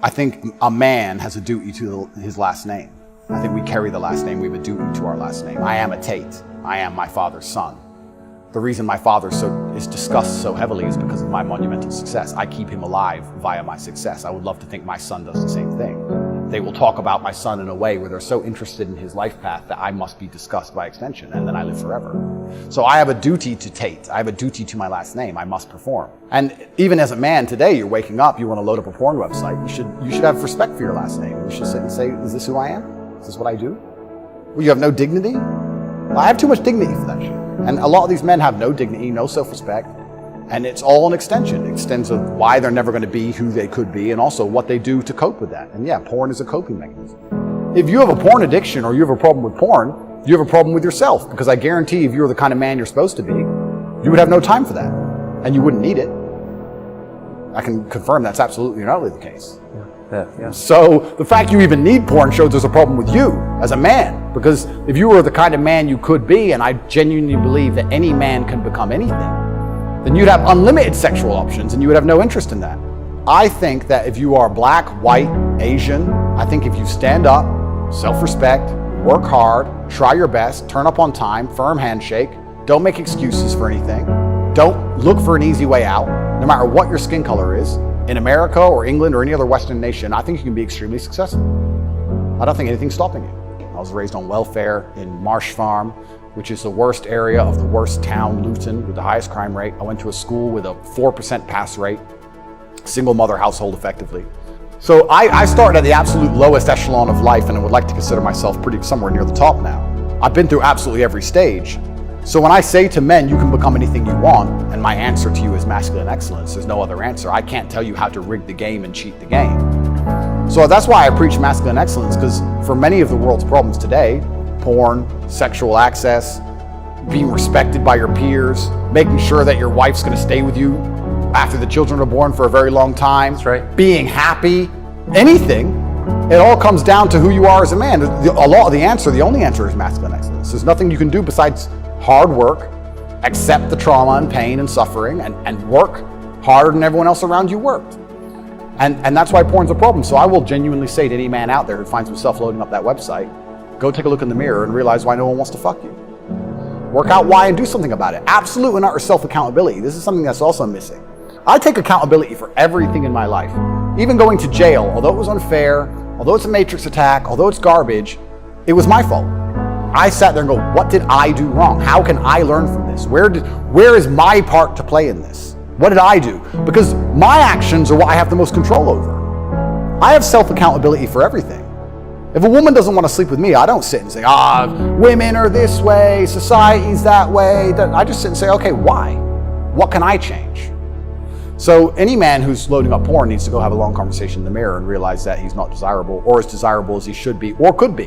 I think a man has a duty to his last name. I think we carry the last name. We have a duty to our last name. I am a Tate. I am my father's son. The reason my father is discussed so heavily is because of my monumental success. I keep him alive via my success. I would love to think my son does the same thing. They will talk about my son in a way where they're so interested in his life path that I must be discussed by extension, and then I live forever. So I have a duty to Tate. I have a duty to my last name. I must perform. And even as a man today, you're waking up, you want to load up a porn website. You should have respect for your last name. You should sit and say, is this who I am? Is this what I do? Well, you have no dignity? Well, I have too much dignity for that shit. And a lot of these men have no dignity, no self-respect, and it's all an extension. It extends of why they're never going to be who they could be, and also what they do to cope with that. And yeah, porn is a coping mechanism. If you have a porn addiction or you have a problem with porn, you have a problem with yourself, because I guarantee if you were the kind of man you're supposed to be, you would have no time for that, and you wouldn't need it. I can confirm that's absolutely and utterly the case. Yeah. So the fact you even need porn shows there's a problem with you as a man, because if you were the kind of man you could be, and I genuinely believe that any man can become anything, then you'd have unlimited sexual options and you would have no interest in that. I think that if you are black, white, Asian, I think if you stand up, self-respect, work hard, try your best, turn up on time, firm handshake, don't make excuses for anything, don't look for an easy way out, no matter what your skin color is, in America or England or any other Western nation, I think you can be extremely successful. I don't think anything's stopping you. I was raised on welfare in Marsh Farm, which is the worst area of the worst town, Luton, with the highest crime rate. I went to a school with a 4% pass rate, single mother household effectively. So I started at the absolute lowest echelon of life, and I would like to consider myself somewhere near the top now. I've been through absolutely every stage. So when I say to men, you can become anything you want, and my answer to you is masculine excellence, there's no other answer. I can't tell you how to rig the game and cheat the game. So that's why I preach masculine excellence, because for many of the world's problems today, porn, sexual access, being respected by your peers, making sure that your wife's going to stay with you after the children are born for a very long time, that's right, being happy, anything, it all comes down to who you are as a man. The only answer is masculine excellence. There's nothing you can do besides hard work, accept the trauma and pain and suffering, and work harder than everyone else around you worked. And that's why porn's a problem. So I will genuinely say to any man out there who finds himself loading up that website, go take a look in the mirror and realize why no one wants to fuck you. Work out why and do something about it. Absolute and utter self-accountability. This is something that's also missing. I take accountability for everything in my life. Even going to jail, although it was unfair, although it's a matrix attack, although it's garbage, it was my fault. I sat there and go, what did I do wrong? How can I learn from this? Where is my part to play in this? What did I do? Because my actions are what I have the most control over. I have self-accountability for everything. If a woman doesn't want to sleep with me, I don't sit and say, women are this way, society's that way. I just sit and say, okay, why? What can I change? So any man who's loading up porn needs to go have a long conversation in the mirror and realize that he's not desirable or as desirable as he should be or could be.